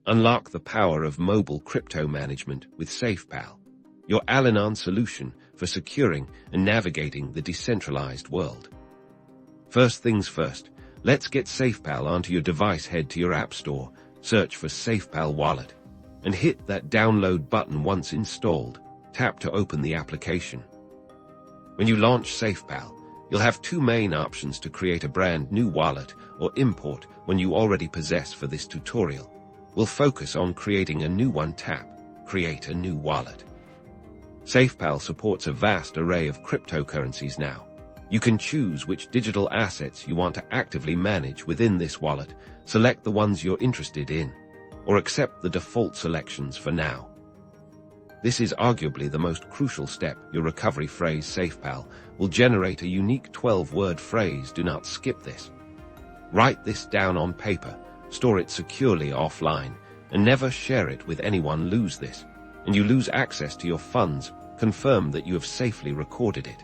Unlock the power of mobile crypto management with SafePal, your all-in-one solution for securing and navigating the decentralized world. First things first, let's get SafePal onto your device. Head to your App Store, search for SafePal Wallet, and hit that download button. Once installed, tap to open the application. When you launch SafePal, you'll have two main options to create a brand new wallet or import one you already possess. For this tutorial, we'll focus on creating a new one. Tap Create a New Wallet. SafePal supports a vast array of cryptocurrencies now. You can choose which digital assets you want to actively manage within this wallet, select the ones you're interested in, or accept the default selections for now. This is arguably the most crucial step. Your recovery phrase. SafePal will generate a unique 12-word phrase. Do not skip this. Write this down on paper, store it securely offline, and never share it with anyone. Lose this, and you lose access to your funds. Confirm that you have safely recorded it.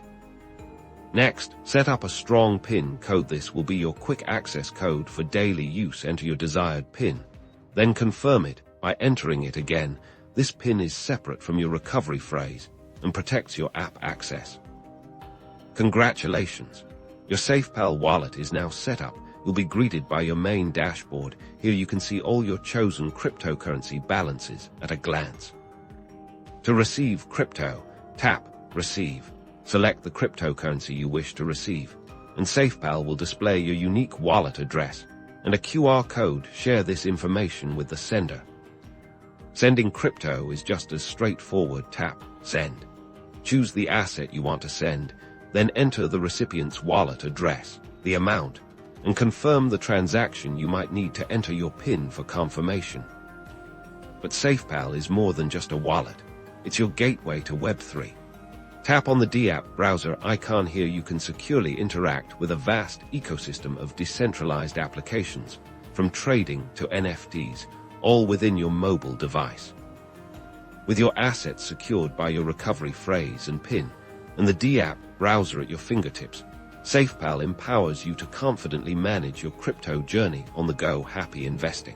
Next, set up a strong PIN code. This will be your quick access code for daily use. Enter your desired PIN, then confirm it by entering it again. This PIN is separate from your recovery phrase and protects your app access. Congratulations! Your SafePal wallet is now set up. You'll be greeted by your main dashboard. Here you can see all your chosen cryptocurrency balances at a glance. To receive crypto, tap Receive. Select the cryptocurrency you wish to receive, and SafePal will display your unique wallet address and a QR code. Share this information with the sender. Sending crypto is just as straightforward. Tap Send. Choose the asset you want to send, then enter the recipient's wallet address, the amount, and confirm the transaction. You might need to enter your PIN for confirmation. But SafePal is more than just a wallet. It's your gateway to Web3. Tap on the DApp browser icon. Here you can securely interact with a vast ecosystem of decentralized applications, from trading to NFTs, all within your mobile device. With your assets secured by your recovery phrase and PIN, and the DApp browser at your fingertips, SafePal empowers you to confidently manage your crypto journey on the go. Happy investing!